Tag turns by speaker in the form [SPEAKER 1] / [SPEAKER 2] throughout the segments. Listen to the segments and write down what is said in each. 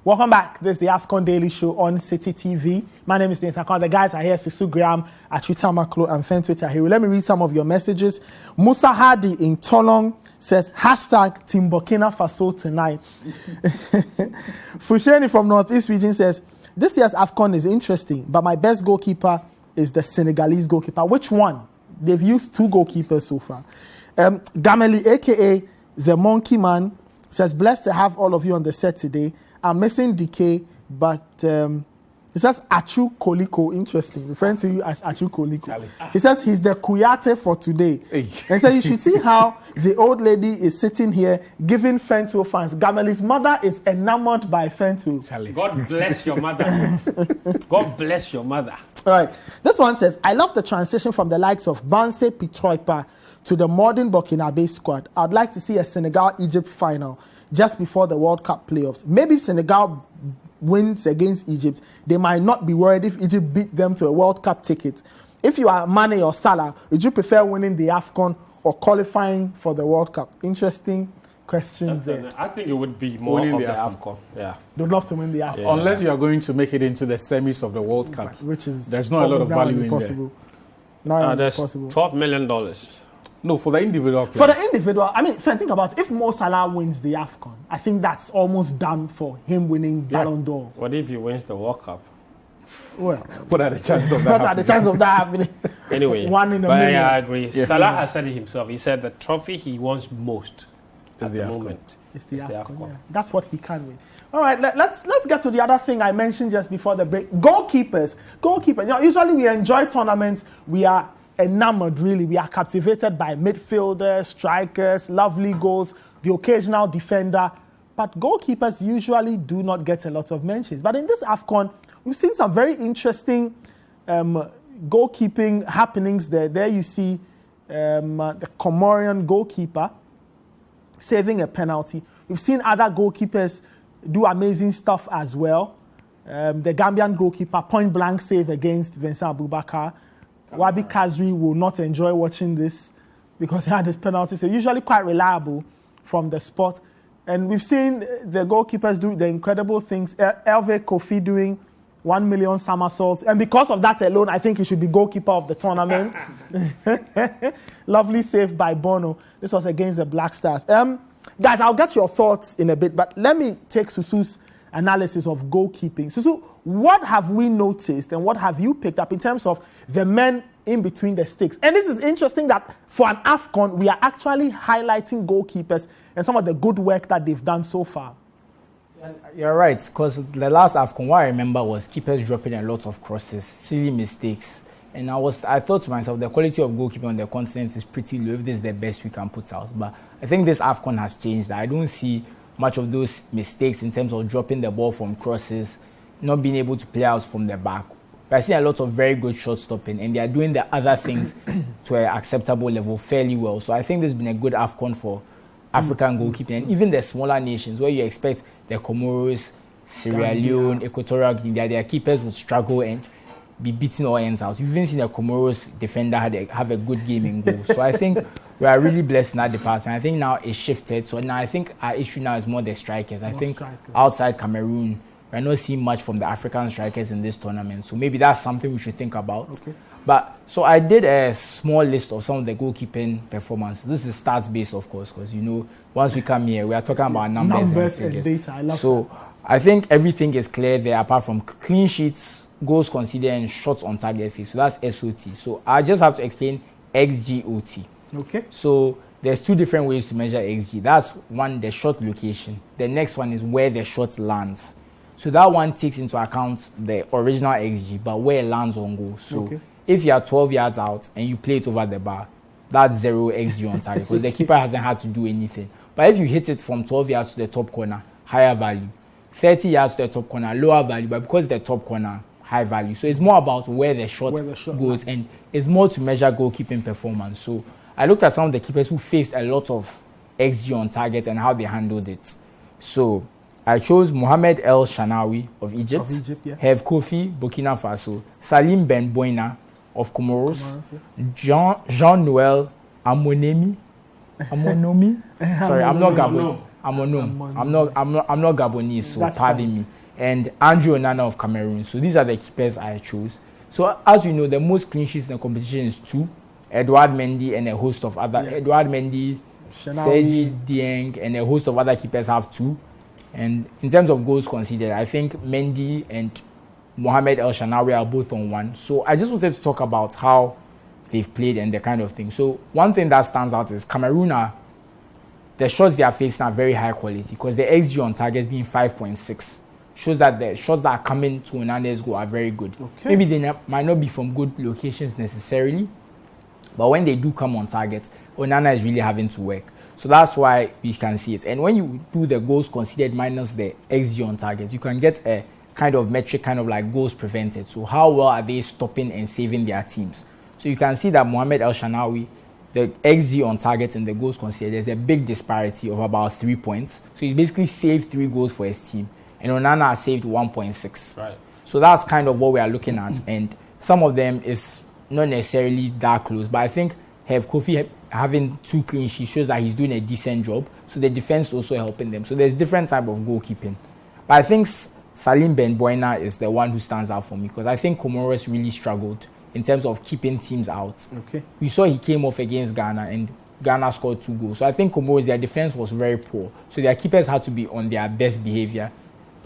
[SPEAKER 1] Welcome back. This is the AFCON Daily Show on Citi TV. My name is Nathan Kwan. The guys are here, Susu Graham, Achita Maklo, and Fentwita here. Let me read some of your messages. Musa Hadi in Tolong says, hashtag Team Burkina Faso tonight. Fusheni from Northeast Region says, this year's AFCON is interesting, but my best goalkeeper is the Senegalese goalkeeper. Which one? They've used 2 goalkeepers so far. Gameli, a.k.a. the Monkey Man, says, blessed to have all of you on the set today. I'm missing DK, but he says Achu Koliko, interesting, referring to you as Achu Koliko. He says he's the Kuyate for today. Hey. And so you should see how the old lady is sitting here giving Fentu fans. Gameli's mother is enamored by Fentu.
[SPEAKER 2] God bless your mother. God bless your mother.
[SPEAKER 1] All right. This one says, I love the transition from the likes of Banse Pitroipa to the modern Burkinabe squad. I'd like to see a Senegal-Egypt final just before the World Cup playoffs. Maybe if Senegal wins against Egypt, they might not be worried if Egypt beat them to a World Cup ticket. If you are Mane or Salah, would you prefer winning the AFCON or qualifying for the World Cup? Interesting question there.
[SPEAKER 2] I think it would be more winning of the AFCON. Yeah.
[SPEAKER 1] They'd love to win the AFCON.
[SPEAKER 3] Yeah. Unless you are going to make it into the semis of the World Cup.
[SPEAKER 1] Which is
[SPEAKER 3] there's not a lot of value in there.
[SPEAKER 2] There's $12 million.
[SPEAKER 3] No, for the individual players.
[SPEAKER 1] For the individual, I mean, think about it. If Mo Salah wins the AFCON, I think that's almost done for him winning Ballon d'Or.
[SPEAKER 2] What if he wins the World Cup?
[SPEAKER 1] Well,
[SPEAKER 3] what are the chances of that happening?
[SPEAKER 1] What are the chances of that happening?
[SPEAKER 2] Anyway,
[SPEAKER 1] one in a million.
[SPEAKER 2] I agree. Yeah. Salah has said it himself. He said the trophy he wants most at the moment
[SPEAKER 1] is the AFCON. Yeah. That's what he can win. All right, let's get to the other thing I mentioned just before the break. Goalkeepers. Goalkeeper. You know, usually we enjoy tournaments. We are enamored, really. We are captivated by midfielders, strikers, lovely goals, the occasional defender. But goalkeepers usually do not get a lot of mentions. But in this AFCON, we've seen some very interesting goalkeeping happenings there. There you see the Comorian goalkeeper saving a penalty. We've seen other goalkeepers do amazing stuff as well. The Gambian goalkeeper, point-blank save against Vincent Aboubakar. Wabi Kazri will not enjoy watching this because he had his penalty. So usually quite reliable from the spot. And we've seen the goalkeepers do the incredible things. Hervé Kofi doing 1 million somersaults. And because of that alone, I think he should be goalkeeper of the tournament. Lovely save by Bono. This was against the Black Stars. Guys, I'll get your thoughts in a bit, but let me take Susu's analysis of goalkeeping. Susu, what have we noticed and what have you picked up in terms of the men in between the sticks? And this is interesting that for an AFCON, we are actually highlighting goalkeepers and some of the good work that they've done so far.
[SPEAKER 4] You're right, because the last AFCON, what I remember was keepers dropping a lot of crosses, silly mistakes. And I thought to myself, the quality of goalkeeping on the continent is pretty low if this is the best we can put out. But I think this AFCON has changed. I don't see much of those mistakes in terms of dropping the ball from crosses, not being able to play out from the back. But I see a lot of very good shot stopping, and they are doing the other things to an acceptable level fairly well. So I think this has been a good AFCON for African goalkeeping, and even the smaller nations where you expect the Comoros, Sierra Leone, Equatorial Guinea, their keepers would struggle and be beating all ends out. You've even seen the Comoros defender have a good game in goal. So I think we are really blessed in that department. I think now it's shifted. So now I think our issue now is more the strikers. I think outside Cameroon, we're not seeing much from the African strikers in this tournament. So maybe that's something we should think about.
[SPEAKER 1] Okay.
[SPEAKER 4] But so I did a small list of some of the goalkeeping performances. This is stats based, of course, because you know once we come here, we are talking about numbers
[SPEAKER 1] and data. I love
[SPEAKER 4] so that. I think everything is clear there apart from clean sheets, goals conceded, and shots on target feet. So that's SOT. So I just have to explain XGOT.
[SPEAKER 1] Okay.
[SPEAKER 4] So there's 2 different ways to measure XG. That's one, the shot location. The next one is where the shot lands. So that one takes into account the original XG, but where it lands on goal. So if you are 12 yards out and you play it over the bar, that's 0 XG on target because the keeper hasn't had to do anything. But if you hit it from 12 yards to the top corner, higher value. 30 yards to the top corner, lower value, but because the top corner, high value. So it's more about where the shot goes, and it's more to measure goalkeeping performance. So I looked at some of the keepers who faced a lot of XG on target and how they handled it. So I chose Mohamed El Shanawi of Egypt, Hervé Kofi, Burkina Faso, Salim Ben Boina of Comoros, Jean-Noel Amonomi. Sorry, I'm not Gabon. Amonum. I'm not Gabonese, so pardon me. And Andrew Onana of Cameroon. So these are the keepers I chose. So as we know, the most clean sheets in the competition is 2. Edouard Mendy and a host of other Edouard Mendy, Sergi Dieng, and a host of other keepers have 2. And in terms of goals conceded, I think Mendy and Mohamed El Shanawi are both on 1. So I just wanted to talk about how they've played and the kind of thing. So one thing that stands out is Cameroon the shots they are facing are very high quality because the XG on target being 5.6 shows that the shots that are coming to Onana's goal are very good. Okay. Maybe they might not be from good locations necessarily, but when they do come on target, Onana is really having to work. So that's why we can see it. And when you do the goals conceded minus the XG on target, you can get a kind of metric, kind of like goals prevented. So how well are they stopping and saving their teams? So you can see that Mohamed El Shanawi, the XG on target and the goals conceded, there's a big disparity of about 3 points. So he's basically saved 3 goals for his team. And Onana has saved 1.6.
[SPEAKER 2] Right.
[SPEAKER 4] So that's kind of what we are looking at. And some of them is not necessarily that close. But I think Kofi having 2 clean sheets shows that he's doing a decent job. So the defense is also helping them. So there's different type of goalkeeping. But I think Salim Ben Boina is the one who stands out for me because I think Comoros really struggled in terms of keeping teams out.
[SPEAKER 1] Okay.
[SPEAKER 4] We saw he came off against Ghana and Ghana scored 2 goals. So I think Comoros, their defense was very poor. So their keepers had to be on their best behavior.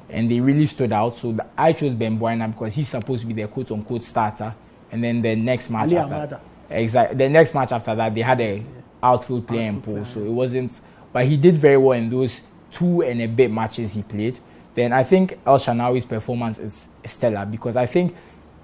[SPEAKER 4] And they really stood out. So I chose Ben Boina because he's supposed to be their quote-unquote starter. And then the next match the next match after that, they had a outfield player in Paul. So it wasn't... But he did very well in those 2 and a bit matches he played. Then I think El Shanawi's performance is stellar because I think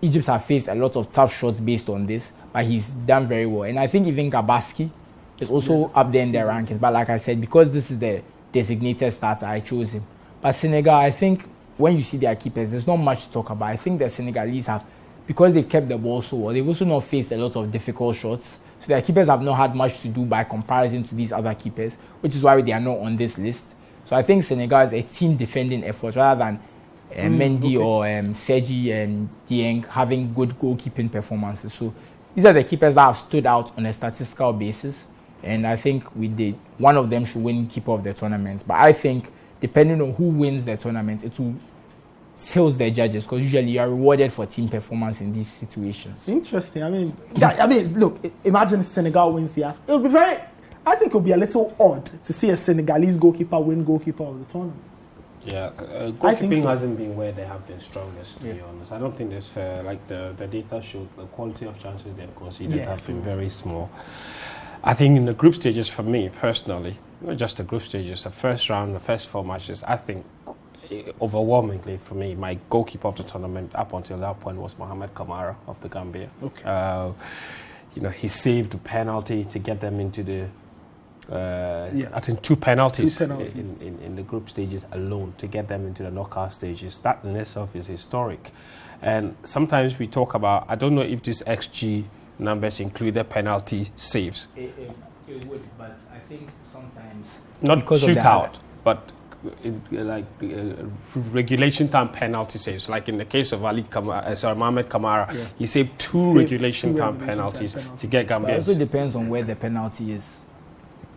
[SPEAKER 4] Egypt have faced a lot of tough shots based on this, but he's done very well. And I think even Gabaski is also up there in their rankings. But like I said, because this is the designated starter, I chose him. But Senegal, I think when you see their keepers, there's not much to talk about. I think the Senegalese have, because they've kept the ball so well, they've also not faced a lot of difficult shots. So their keepers have not had much to do by comparison to these other keepers, which is why they are not on this list. So I think Senegal is a team defending effort rather than Mendy or Sergi and Dieng having good goalkeeping performances. So these are the keepers that have stood out on a statistical basis. And I think one of them should win keeper of the tournament. But I think depending on who wins the tournament, it will tilt the judges because usually you are rewarded for team performance in these situations.
[SPEAKER 1] Interesting. I mean, look, imagine Senegal wins the AFCON. It would be very... I think it would be a little odd to see a Senegalese goalkeeper win goalkeeper of the tournament.
[SPEAKER 2] Yeah, goalkeeping hasn't been where they have been strongest, to be honest. I don't think it's fair. Like the data showed, the quality of chances they've conceded have been very small. I think in the group stages, for me personally, not just the group stages, the first round, the first 4 matches, I think overwhelmingly for me, my goalkeeper of the tournament up until that point was Mohamed Kamara of the Gambia.
[SPEAKER 1] Okay.
[SPEAKER 2] He saved a penalty to get them into the I think 2 penalties, in the group stages alone to get them into the knockout stages. That in itself is historic. And sometimes we talk about, I don't know if these XG numbers include the penalty saves.
[SPEAKER 4] It would, but I think sometimes...
[SPEAKER 2] Not shootout, but regulation time penalty saves. Like in the case of Mohamed Kamara, he saved 2 regulation time penalties to get Gambia.
[SPEAKER 4] It also depends on where the penalty is.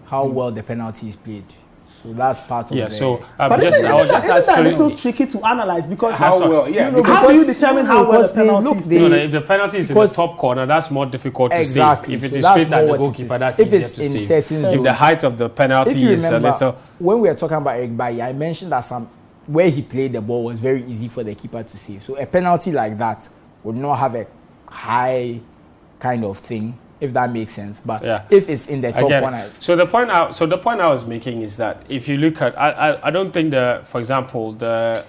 [SPEAKER 4] How well the penalty is played. So that's part of it.
[SPEAKER 2] So
[SPEAKER 1] but isn't that a little tricky to analyze because
[SPEAKER 3] how do
[SPEAKER 1] you determine how well the penalty is played?
[SPEAKER 2] If the penalty is in the top corner, that's more difficult to save. If it is straight at the goalkeeper, that's easier to save. If the height of the penalty is a little...
[SPEAKER 4] When we were talking about Eric Bailly, I mentioned that where he played the ball was very easy for the keeper to save. So a penalty like that would not have a high kind of thing, if that makes sense. But if it's in the top one...
[SPEAKER 2] So the point I was making is that if you look at... I don't think, for example, the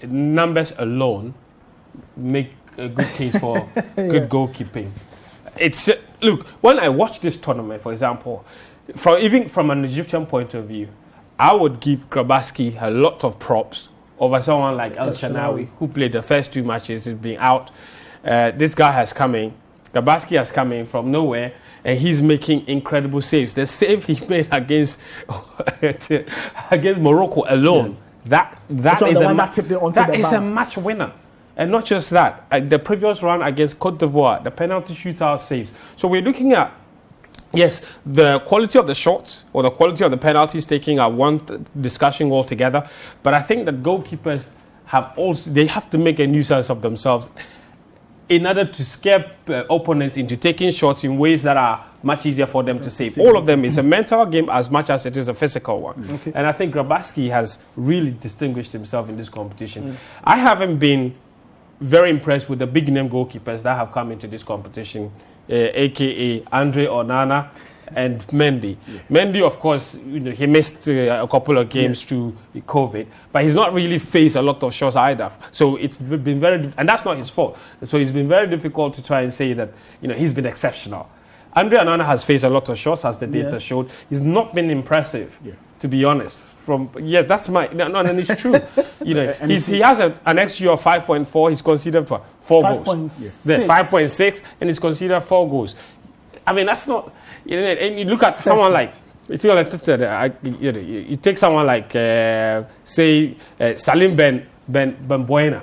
[SPEAKER 2] numbers alone make a good case for good goalkeeping. Look, when I watch this tournament, for example, even from an Egyptian point of view, I would give Grabaski a lot of props over someone like El Shanawi, who played the first 2 matches, is being out. This guy has come in. Gabaski has come in from nowhere and he's making incredible saves. The save he made against Morocco alone, that is a match winner. And not just that, the previous round against Cote d'Ivoire, the penalty shootout saves. So we're looking at Yes, the quality of the shots or the quality of the penalties taking are one discussion altogether. But I think that goalkeepers they have to make a nuisance of themselves in order to scare opponents into taking shots in ways that are much easier for them to save. All of them is a mental game as much as it is a physical one. Okay. And I think Grabatsky has really distinguished himself in this competition. I haven't been very impressed with the big name goalkeepers that have come into this competition, aka Andre Onana and Mendy. Mendy, of course, he missed a couple of games through COVID, but he's not really faced a lot of shots either. So it's been and that's not his fault. So it's been very difficult to try and say that he's been exceptional. Andre Onana has faced a lot of shots, as the data showed. He's not been impressive, to be honest. And it's true. He has an XG of 5.4. He's considered for 4 goals. 5.6, and he's considered 4 goals. I mean, that's not. And you look at someone like. You take someone like, say, Salim Ben Buena.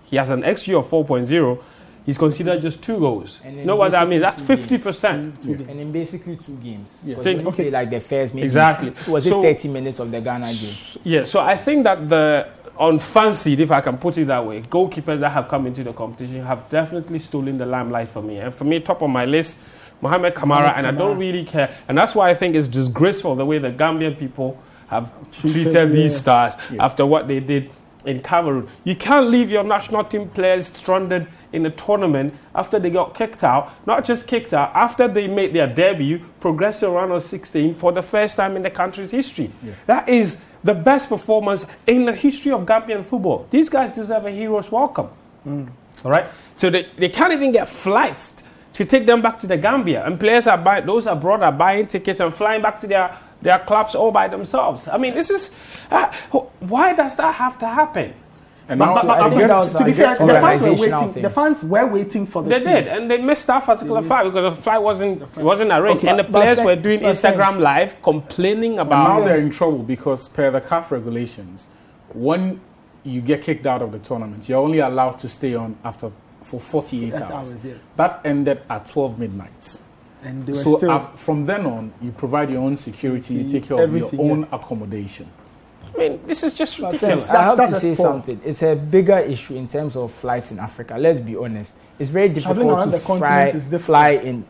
[SPEAKER 2] He has an XG of 4.0. He's considered just 2 goals. You know what that means? That's 50%.
[SPEAKER 4] And in basically 2 games. Okay, like the first, maybe.
[SPEAKER 2] Exactly.
[SPEAKER 4] Was it 30 minutes of the Ghana game?
[SPEAKER 2] Yeah, so I think that on fancied, if I can put it that way, goalkeepers that have come into the competition have definitely stolen the limelight for me. And for me, top of my list, Mohamed Kamara, and I don't really care. And that's why I think it's disgraceful the way the Gambian people have treated these stars after what they did in Cameroon. You can't leave your national team players stranded in a tournament after they got kicked out. Not just kicked out, after they made their debut, progressed to round of 16 for the first time in the country's history. That is the best performance in the history of Gambian football. These guys deserve a hero's welcome. All right? So they can't even get flights to take them back to the Gambia. And players those abroad are buying tickets and flying back to their clubs all by themselves. I mean, this is... why does that have to happen?
[SPEAKER 3] And to
[SPEAKER 1] be fair, the fans were waiting for the team.
[SPEAKER 2] They did, and they missed that particular flight because the flight wasn't arranged. And the players were doing Instagram Live complaining about...
[SPEAKER 3] Now they're in trouble because per the CAF regulations, when you get kicked out of the tournament, you're only allowed to stay on for 48 hours. That ended at 12 midnight.
[SPEAKER 1] And they were
[SPEAKER 3] from then on, you provide your own security, you take care of your own accommodation.
[SPEAKER 2] I mean, this is just ridiculous.
[SPEAKER 4] I have to say something. It's a bigger issue in terms of flights in Africa. Let's be honest. It's very difficult to fly in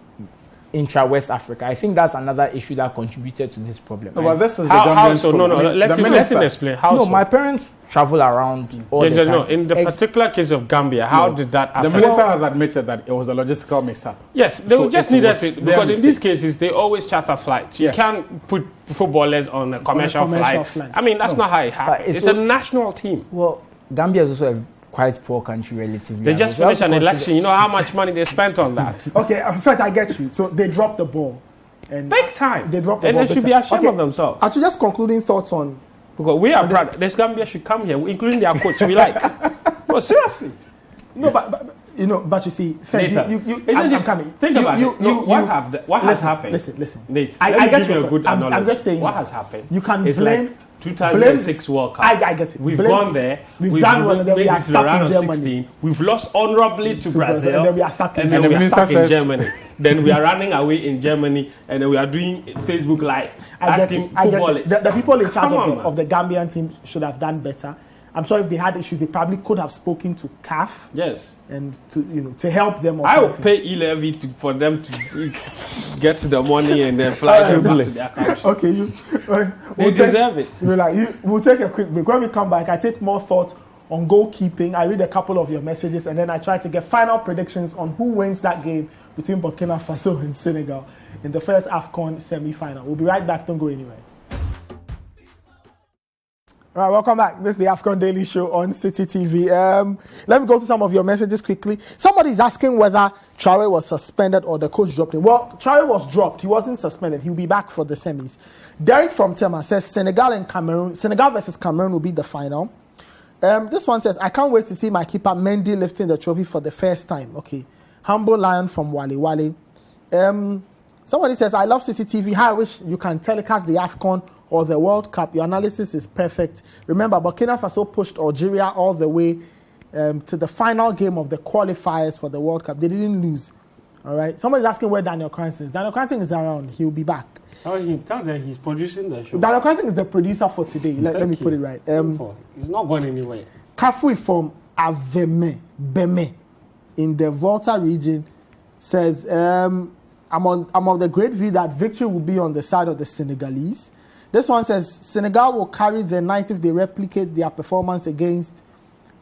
[SPEAKER 4] intra-West Africa. I think that's another issue that contributed to this problem.
[SPEAKER 3] No, but this is
[SPEAKER 2] how so? No, let him explain. How so?
[SPEAKER 4] My parents travel around all the time.
[SPEAKER 2] No, in the particular case of Gambia, how did that affect?
[SPEAKER 3] The minister has admitted that it was a logistical mix-up.
[SPEAKER 2] Yes, they just needed to, because in these cases, they always charter flights. You can't put footballers on a commercial flight. I mean, that's not how it happens. It's a national team.
[SPEAKER 4] Well, Gambia is also a quite poor country relatively.
[SPEAKER 2] They just finished an election. You know how much money they spent on that.
[SPEAKER 1] Okay, in fact, I get you. So they dropped the ball. And
[SPEAKER 2] big time.
[SPEAKER 1] They dropped the ball.
[SPEAKER 2] And they should be ashamed of themselves.
[SPEAKER 1] Actually, just concluding thoughts on...
[SPEAKER 2] Because we are proud. This Gambia should come here, including their coach. We like. No, seriously.
[SPEAKER 1] No, but you see, I'm coming.
[SPEAKER 2] Think about it. What has happened?
[SPEAKER 1] Listen.
[SPEAKER 2] Nate,
[SPEAKER 1] I get you.
[SPEAKER 2] A good analogy.
[SPEAKER 1] I'm just saying.
[SPEAKER 2] What has happened?
[SPEAKER 1] You can blame...
[SPEAKER 2] Like 2006 World Cup.
[SPEAKER 1] I get it.
[SPEAKER 2] We've gone there. We've done well, and then we are stuck in Germany. 16. We've lost honourably to Brazil.
[SPEAKER 1] And then we are stuck in
[SPEAKER 2] Germany. Then we are running away in Germany, and then we are doing Facebook Live. Asking footballers.
[SPEAKER 1] The people in charge of the Gambian team should have done better. I'm sure if they had issues, they probably could have spoken to CAF.
[SPEAKER 2] Yes.
[SPEAKER 1] And to help them.
[SPEAKER 2] I would pay E-Levy for them to get the money and then fly to their country.
[SPEAKER 1] Okay,
[SPEAKER 2] they deserve it.
[SPEAKER 1] We'll take a quick break. When we come back, I take more thoughts on goalkeeping. I read a couple of your messages, and then I try to get final predictions on who wins that game between Burkina Faso and Senegal in the first AFCON semi-final. We'll be right back. Don't go anywhere. All right, welcome back. This is the AFCON Daily Show on Citi TV. Let me go through some of your messages quickly. Somebody's asking whether Traore was suspended or the coach dropped him. Well, Traore was dropped. He wasn't suspended. He'll be back for the semis. Derek from Tema says Senegal versus Cameroon will be the final. This one says, I can't wait to see my keeper Mendy lifting the trophy for the first time. Okay. Humble Lion from Wale. Somebody says, I love Citi TV. How I wish you can telecast the AFCON or the World Cup. Your analysis is perfect. Remember, Burkina Faso pushed Algeria all the way to the final game of the qualifiers for the World Cup. They didn't lose. All right. Somebody's asking where Daniel Cranston is. Daniel Cranston is around. He'll be back.
[SPEAKER 2] Oh, he tells that he's producing the show.
[SPEAKER 1] Daniel Cranston is the producer for today. Let me put it right.
[SPEAKER 2] He's not going anywhere.
[SPEAKER 1] Kafui from Beme in the Volta region says, I'm of the great view that victory will be on the side of the Senegalese. This one says, Senegal will carry the night if they replicate their performance against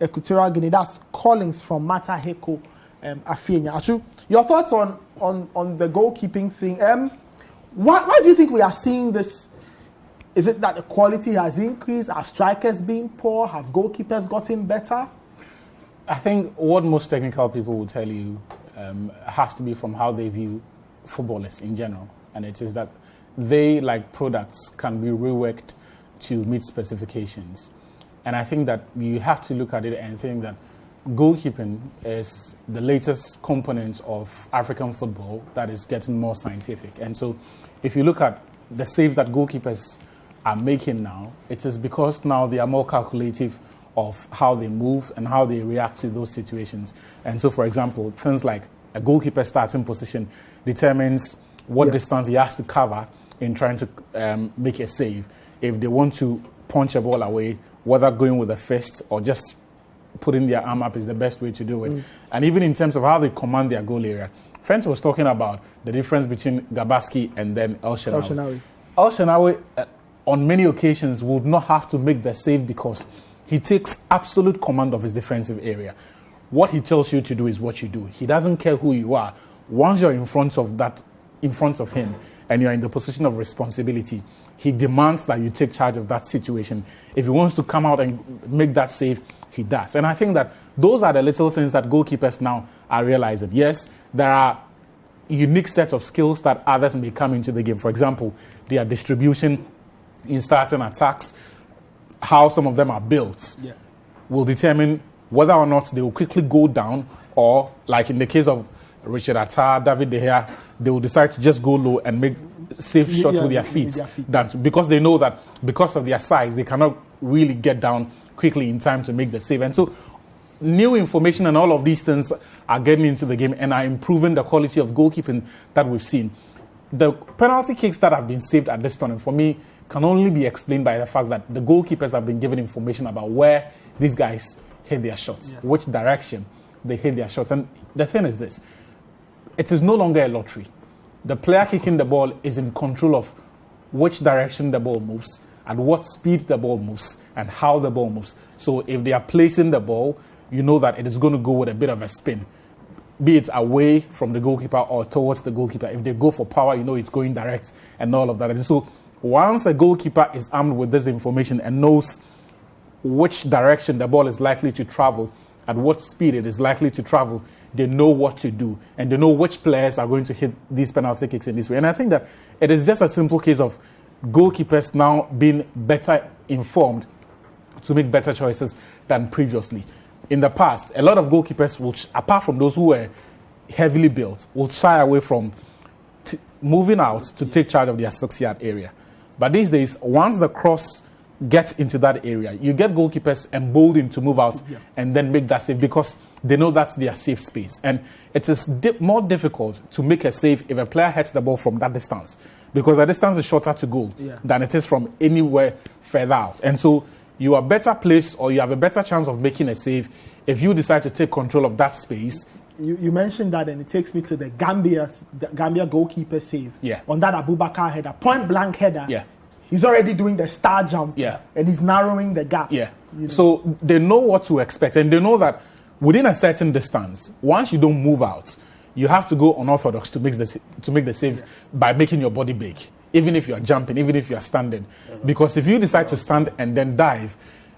[SPEAKER 1] Equatorial Guinea. That's Collins from Mata Heko, Afienya. Achu, your thoughts on the goalkeeping thing? Why do you think we are seeing this? Is it that the quality has increased? Are strikers being poor? Have goalkeepers gotten better?
[SPEAKER 3] I think what most technical people will tell you has to be from how they view footballers in general. And it is that they, like products, can be reworked to meet specifications. And I think that you have to look at it and think that goalkeeping is the latest component of African football that is getting more scientific. And so if you look at the saves that goalkeepers are making now, it is because now they are more calculative of how they move and how they react to those situations. And so, for example, things like a goalkeeper starting position determines what distance he has to cover in trying to make a save. If they want to punch a ball away, whether going with a fist or just putting their arm up is the best way to do it. And even in terms of how they command their goal area. Fence was talking about the difference between Gabaski and then El Shenawi. El Shenawi, on many occasions, would not have to make the save because he takes absolute command of his defensive area. What he tells you to do is what you do. He doesn't care who you are. Once you're in front of him, and you're in the position of responsibility, he demands that you take charge of that situation. If he wants to come out and make that save, he does. And I think that those are the little things that goalkeepers now are realizing. Yes, there are unique sets of skills that others may come into the game. For example, their distribution in starting attacks, how some of them are built, will determine whether or not they will quickly go down, or, like in the case of Richard Attar, David De Gea, they will decide to just go low and make safe shots with their feet. Because they know that because of their size, they cannot really get down quickly in time to make the save. And so new information and all of these things are getting into the game and are improving the quality of goalkeeping that we've seen. The penalty kicks that have been saved at this tournament, for me, can only be explained by the fact that the goalkeepers have been given information about where these guys hit their shots, which direction they hit their shots. And the thing is this, it is no longer a lottery. The player kicking the ball is in control of which direction the ball moves, at what speed the ball moves, and how the ball moves. So if they are placing the ball, you know that it is going to go with a bit of a spin, be it away from the goalkeeper or towards the goalkeeper. If they go for power, you know it's going direct and all of that. And so once a goalkeeper is armed with this information and knows which direction the ball is likely to travel, at what speed it is likely to travel, they know what to do, and they know which players are going to hit these penalty kicks in this way. And I think that it is just a simple case of goalkeepers now being better informed to make better choices than previously. In the past, a lot of goalkeepers, which, apart from those who were heavily built, will shy away from moving out to take charge of their 6-yard area. But these days, once the cross gets into that area, you get goalkeepers emboldened to move out and then make that save because they know that's their safe space. And it is more difficult to make a save if a player hits the ball from that distance, because the distance is shorter to goal than it is from anywhere further out. And so you are better placed, or you have a better chance of making a save if you decide to take control of that space.
[SPEAKER 1] You mentioned that, and it takes me to the Gambia goalkeeper save on that Abubakar header, point blank header. He's already doing the star jump, and he's narrowing the gap.
[SPEAKER 3] You know? So they know what to expect, and they know that within a certain distance, once you don't move out, you have to go unorthodox to make the save by making your body big, even if you're jumping, even if you're standing. Because if you decide to stand and then dive,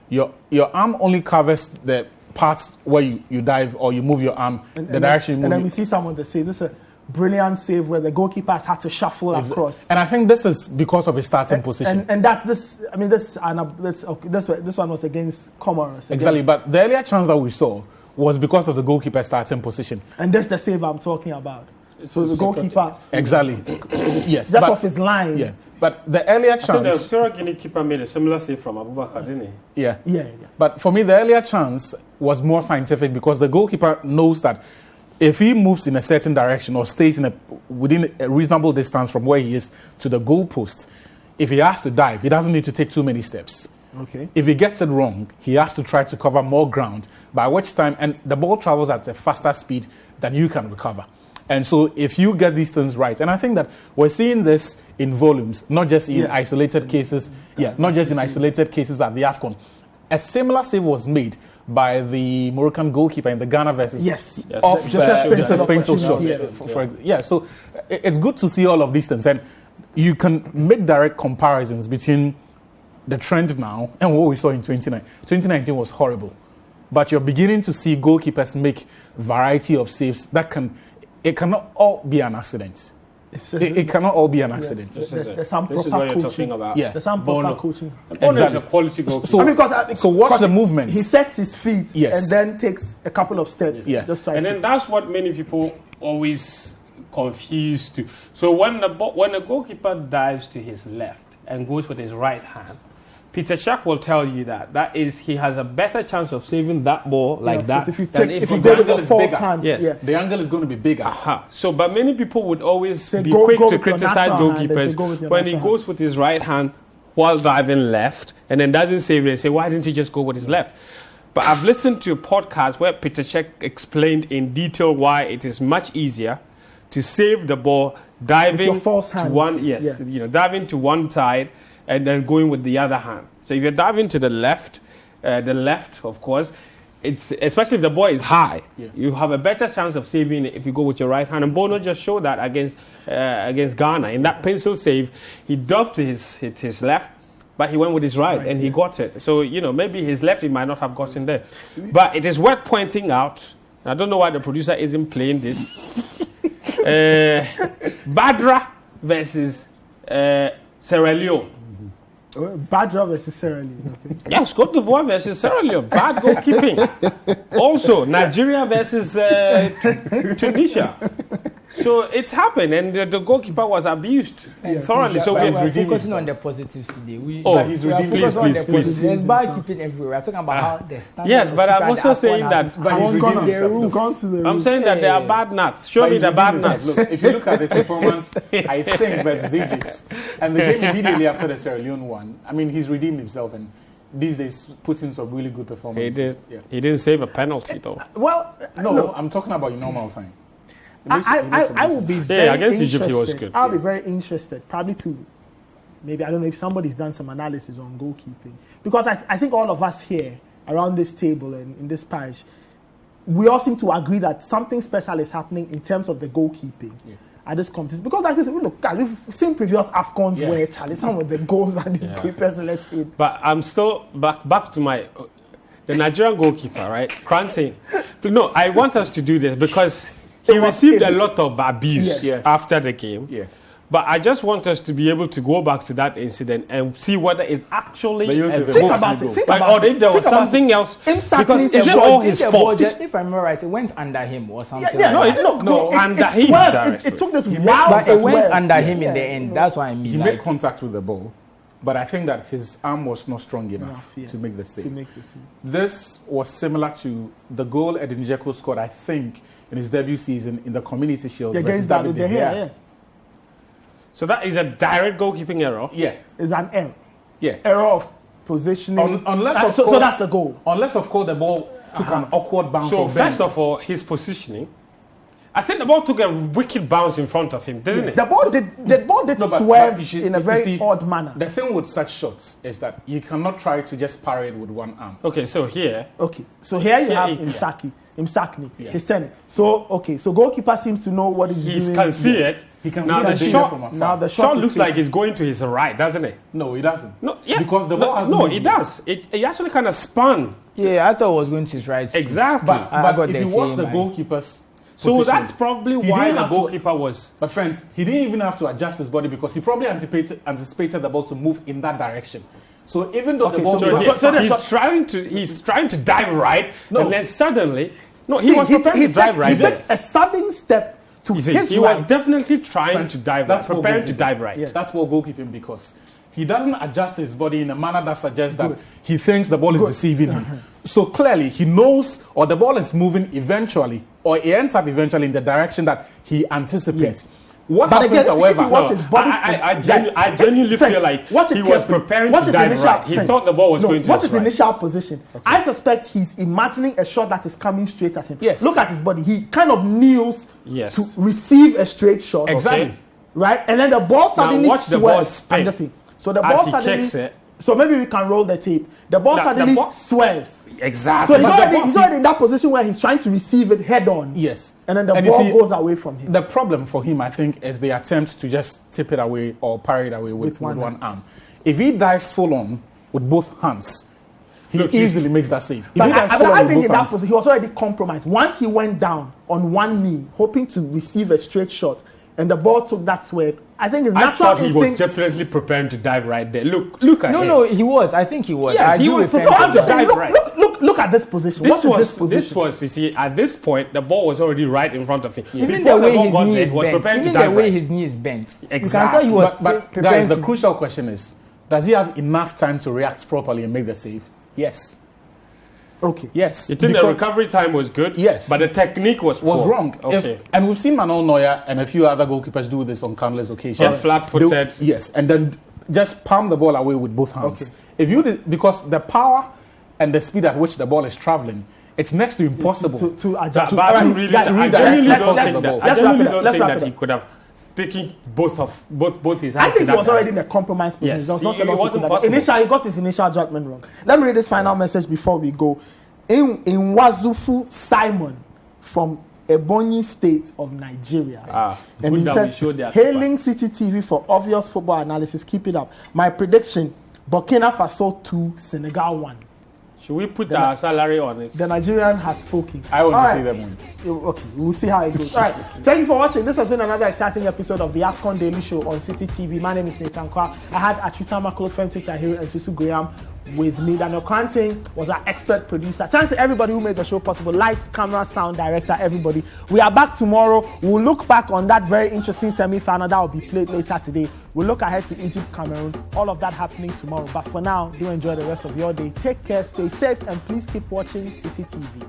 [SPEAKER 3] your arm only covers the parts where you dive, or you move your arm, the direction you move.
[SPEAKER 1] And then we see someone that say, this is a brilliant save where the goalkeeper has had to shuffle across.
[SPEAKER 3] And I think this is because of his starting position.
[SPEAKER 1] And that's this. I mean, this one was against Comoros.
[SPEAKER 3] Exactly, but the earlier chance that we saw was because of the goalkeeper starting position.
[SPEAKER 1] And that's the save I'm talking about. So the goalkeeper.
[SPEAKER 3] Exactly. Yes.
[SPEAKER 1] Just off his line.
[SPEAKER 3] Yeah. But the earlier chance.
[SPEAKER 2] I think the Equatorial Guinea keeper made a similar save from Abubakar, didn't he?
[SPEAKER 3] Yeah. But for me, the earlier chance was more scientific because the goalkeeper knows that if he moves in a certain direction or stays within a reasonable distance from where he is to the goalpost, if he has to dive, he doesn't need to take too many steps.
[SPEAKER 1] Okay.
[SPEAKER 3] If he gets it wrong, he has to try to cover more ground, by which time, and the ball travels at a faster speed than you can recover. And so if you get these things right, and I think that we're seeing this in volumes, not just in isolated cases, not just in isolated cases at the AFCON. A similar save was made by the Moroccan goalkeeper in the Ghana versus
[SPEAKER 1] off
[SPEAKER 3] Joseph Pinto's shot. So it's good to see all of these things, and you can make direct comparisons between the trend now and what we saw in 2019. 2019 was horrible, but you're beginning to see goalkeepers make variety of saves that it cannot all be an accident. It cannot all be an accident.
[SPEAKER 1] There's some
[SPEAKER 2] this is
[SPEAKER 1] proper
[SPEAKER 2] what you're
[SPEAKER 1] coaching.
[SPEAKER 2] talking about.
[SPEAKER 3] Yeah.
[SPEAKER 1] There's some proper coaching.
[SPEAKER 2] Bono is a quality goalkeeper.
[SPEAKER 3] So watch the movements.
[SPEAKER 1] He sets his feet and then takes a couple of steps.
[SPEAKER 2] Then that's what many people always confuse to. So when a goalkeeper dives to his left and goes with his right hand, Peter Cech will tell you that is he has a better chance of saving that ball that
[SPEAKER 1] if you
[SPEAKER 2] than
[SPEAKER 1] take,
[SPEAKER 2] if
[SPEAKER 1] if you
[SPEAKER 2] the
[SPEAKER 1] go with
[SPEAKER 2] angle
[SPEAKER 1] the
[SPEAKER 2] is
[SPEAKER 1] false
[SPEAKER 2] bigger.
[SPEAKER 1] hand.
[SPEAKER 2] Yes.
[SPEAKER 3] The angle is going to be bigger.
[SPEAKER 2] So, but many people would always
[SPEAKER 1] Say,
[SPEAKER 2] be
[SPEAKER 1] go
[SPEAKER 2] quick to
[SPEAKER 1] with your
[SPEAKER 2] criticize
[SPEAKER 1] natural hand,
[SPEAKER 2] goalkeepers
[SPEAKER 1] say, go with your
[SPEAKER 2] when he
[SPEAKER 1] natural
[SPEAKER 2] goes with his right hand while diving left and then doesn't save it and say, why didn't he just go with his left? But I've listened to a podcast where Peter Cech explained in detail why it is much easier to save the ball diving
[SPEAKER 1] your false hand.
[SPEAKER 2] to one, diving to one side and then going with the other hand. So if you're diving to the left, of course, it's especially if the ball is high, you have a better chance of saving it if you go with your right hand. And Bono just showed that against Ghana in that pencil save. He dove to his left, but he went with his right and he got it. So maybe his left he might not have gotten there, but it is worth pointing out. I don't know why the producer isn't playing this. Badra versus Sierra Leone.
[SPEAKER 1] Badra versus Sierra Leone. Okay.
[SPEAKER 2] Yes, Cote d'Ivoire versus Sierra Leone. Bad goalkeeping. Also, Nigeria versus Tunisia. So it's happened, and the goalkeeper was abused thoroughly. So
[SPEAKER 4] we're
[SPEAKER 2] redeemed
[SPEAKER 4] focusing on the positives today.
[SPEAKER 2] He's redeemed.
[SPEAKER 4] Please. There's bad keeping everywhere. We're talking about how the standard.
[SPEAKER 2] Yes, but I'm also saying that. I'm saying that there are bad nuts. Show me the bad nuts.
[SPEAKER 3] Look, if you look at his performance, I think versus Egypt, and the game immediately after the Sierra Leone one, I mean, he's redeemed himself, and these days puts in some really good performances.
[SPEAKER 2] He did. Yeah. He didn't save a penalty though.
[SPEAKER 1] Well,
[SPEAKER 3] no, I'm talking about normal time.
[SPEAKER 1] I will be very
[SPEAKER 2] against
[SPEAKER 1] interested.
[SPEAKER 2] Egypt he was good.
[SPEAKER 1] I'll be very interested, probably to maybe, I don't know if somebody's done some analysis on goalkeeping, because I think all of us here around this table and in this parish, we all seem to agree that something special is happening in terms of the goalkeeping at this competition. Because like we said, look, we've seen previous AFCONs where Charlie, some of the goals that these keepers let in.
[SPEAKER 2] But I'm still back to the Nigerian goalkeeper, right? Kranting. No, I want us to do this because he received a lot of abuse after the game. Yeah. But I just want us to be able to go back to that incident and see whether it's actually
[SPEAKER 1] think about it.
[SPEAKER 2] Or if there was something else. Because is it all his fault?
[SPEAKER 4] If I remember right, it went under him or something.
[SPEAKER 2] Under him.
[SPEAKER 1] It took this while.
[SPEAKER 4] But it went under him in the end. That's why I mean.
[SPEAKER 3] He made contact with the ball, but I think that his arm was not strong enough to make the save. This was similar to the goal Edin Dzeko scored, I think, in his debut season in the Community Shield
[SPEAKER 1] against David De Gea.
[SPEAKER 2] So that is a direct goalkeeping error.
[SPEAKER 3] Yeah,
[SPEAKER 1] it's an error.
[SPEAKER 3] Yeah,
[SPEAKER 1] error of positioning.
[SPEAKER 3] Unless
[SPEAKER 1] so that's the goal.
[SPEAKER 3] Unless of course the ball took an awkward bounce.
[SPEAKER 2] So first of all, his positioning. I think the ball took a wicked bounce in front of him, didn't it?
[SPEAKER 1] The ball did swerve in a very odd manner.
[SPEAKER 3] The thing with such shots is that you cannot try to just parry it with one arm.
[SPEAKER 2] Okay, so here.
[SPEAKER 1] So here you have Imsakni. He's turning. So goalkeeper seems to know what he's doing.
[SPEAKER 2] He can see it.
[SPEAKER 3] He can see the shot from afar.
[SPEAKER 1] Now the shot
[SPEAKER 2] looks like it's going to his right, doesn't it?
[SPEAKER 3] No, it doesn't.
[SPEAKER 2] No, yeah.
[SPEAKER 3] Because the ball has
[SPEAKER 2] it does. It actually kind of spun.
[SPEAKER 4] Yeah, I thought it was going to his right.
[SPEAKER 2] Exactly.
[SPEAKER 3] But if you watch the goalkeeper's
[SPEAKER 2] so that's probably why the goalkeeper was.
[SPEAKER 3] But friends, he didn't even have to adjust his body because he probably anticipated the ball to move in that direction. So even though the ball
[SPEAKER 2] he's trying to dive right, and then suddenly he was preparing to dive right.
[SPEAKER 1] He takes a sudden step to his right.
[SPEAKER 2] He was definitely trying to dive right, preparing to dive right.
[SPEAKER 3] Yes. That's what goalkeeping, because he doesn't adjust his body in a manner that suggests that he thinks the ball is deceiving him. So clearly, he knows, or the ball is moving eventually, or it ends up eventually in the direction that he anticipates.
[SPEAKER 1] Yes.
[SPEAKER 3] What
[SPEAKER 1] But
[SPEAKER 3] happens,
[SPEAKER 1] again,
[SPEAKER 3] however,
[SPEAKER 2] I genuinely feel like he was preparing to dive right. He thought the ball was going to
[SPEAKER 1] What's
[SPEAKER 2] his
[SPEAKER 1] his
[SPEAKER 2] right.
[SPEAKER 1] initial position? Okay. I suspect he's imagining a shot that is coming straight at him.
[SPEAKER 3] Yes.
[SPEAKER 1] Look at his body. He kind of kneels
[SPEAKER 2] Yes.
[SPEAKER 1] to receive a straight shot.
[SPEAKER 3] Exactly.
[SPEAKER 2] Okay.
[SPEAKER 1] Right? And then the ball suddenly
[SPEAKER 2] watch the ball
[SPEAKER 1] swerves.
[SPEAKER 2] spin
[SPEAKER 1] I'm just saying. So the
[SPEAKER 2] as
[SPEAKER 1] ball
[SPEAKER 2] he
[SPEAKER 1] suddenly...
[SPEAKER 2] kicks it.
[SPEAKER 1] So maybe we can roll the tape. The ball
[SPEAKER 2] The
[SPEAKER 1] suddenly
[SPEAKER 2] ball-
[SPEAKER 1] swerves.
[SPEAKER 2] Exactly.
[SPEAKER 1] So he's already in that position where he's trying to receive it head on.
[SPEAKER 3] Yes.
[SPEAKER 1] And then the
[SPEAKER 3] And you
[SPEAKER 1] ball
[SPEAKER 3] see,
[SPEAKER 1] goes away from him.
[SPEAKER 3] The problem for him, I think, is the attempt to just tip it away or parry it away with one arm. If he dives full on with both hands, he easily makes that save. If
[SPEAKER 1] But
[SPEAKER 3] he dives
[SPEAKER 1] I
[SPEAKER 3] full on
[SPEAKER 1] think
[SPEAKER 3] with
[SPEAKER 1] in
[SPEAKER 3] both
[SPEAKER 1] that
[SPEAKER 3] hands,
[SPEAKER 1] position, he was already compromised. Once he went down on one knee, hoping to receive a straight shot, and the ball took that swerve, I think his
[SPEAKER 2] I
[SPEAKER 1] natural
[SPEAKER 2] thought he was
[SPEAKER 1] instinct...
[SPEAKER 2] definitely preparing to dive right there. Look at him.
[SPEAKER 4] No, he was. I think he was.
[SPEAKER 2] Yes,
[SPEAKER 4] I
[SPEAKER 2] he
[SPEAKER 4] do
[SPEAKER 2] was
[SPEAKER 4] defend
[SPEAKER 2] prepared
[SPEAKER 4] him.
[SPEAKER 2] to
[SPEAKER 1] I'm just saying,
[SPEAKER 2] dive right.
[SPEAKER 1] look at this position. What is this position?
[SPEAKER 2] This was, you see, at this point, the ball was already right in front of him.
[SPEAKER 4] Even
[SPEAKER 2] Before
[SPEAKER 4] the way
[SPEAKER 2] ball
[SPEAKER 4] his
[SPEAKER 2] got
[SPEAKER 4] knee
[SPEAKER 2] there,
[SPEAKER 4] is
[SPEAKER 2] he was
[SPEAKER 4] bent.
[SPEAKER 2] preparing to
[SPEAKER 4] Even the
[SPEAKER 2] dive
[SPEAKER 4] way
[SPEAKER 2] right.
[SPEAKER 4] his knee is bent.
[SPEAKER 2] Exactly.
[SPEAKER 4] You can tell he was
[SPEAKER 3] but
[SPEAKER 4] preparing
[SPEAKER 3] guys, the
[SPEAKER 4] to-
[SPEAKER 3] crucial question is, does he have enough time to react properly and make the save? Yes.
[SPEAKER 1] Okay.
[SPEAKER 3] Yes.
[SPEAKER 2] You think the recovery time was good?
[SPEAKER 3] Yes.
[SPEAKER 2] But the technique was poor.
[SPEAKER 3] wrong.
[SPEAKER 2] Okay.
[SPEAKER 3] And we've seen Manuel Neuer and a few other goalkeepers do this on countless occasions.
[SPEAKER 2] Get flat-footed.
[SPEAKER 3] Yes, and then just palm the ball away with both hands.
[SPEAKER 1] Okay.
[SPEAKER 3] If you did, because the power and the speed at which the ball is traveling, it's next to impossible
[SPEAKER 1] To adjust.
[SPEAKER 2] But I genuinely don't think that he could have taken both his hands.
[SPEAKER 1] I think
[SPEAKER 2] to
[SPEAKER 1] he was
[SPEAKER 2] that
[SPEAKER 1] already in a compromised position.
[SPEAKER 2] Yes,
[SPEAKER 1] There was not
[SPEAKER 2] it
[SPEAKER 1] a lot he
[SPEAKER 2] wasn't
[SPEAKER 1] could have
[SPEAKER 2] possible.
[SPEAKER 1] done. Initially, he got his initial judgment wrong. Let me read this final message before we go. In Wazufu Simon from Ebonyi State of Nigeria. And he says, hailing Citi TV for obvious football analysis. Keep it up. My prediction, Burkina Faso 2, Senegal 1.
[SPEAKER 2] Should we put our salary on it?
[SPEAKER 1] The Nigerian has spoken.
[SPEAKER 3] I want
[SPEAKER 1] All
[SPEAKER 3] to see them win.
[SPEAKER 1] Okay, we'll see how it goes. All right, thank you for watching. This has been another exciting episode of the AFCON Daily Show on Citi TV. My name is Nathan Kwa. I had Achutama Kolofente Tahiru and Susu Graham with me. Daniel Kranting was our expert producer. Thanks to everybody who made the show possible. Lights, camera, sound, director, everybody. We are back tomorrow. We'll look back on that very interesting semi-final that will be played later today. We'll look ahead to Egypt, Cameroon, all of that happening tomorrow. But for now, do enjoy the rest of your day. Take care, stay safe, and please keep watching Citi TV.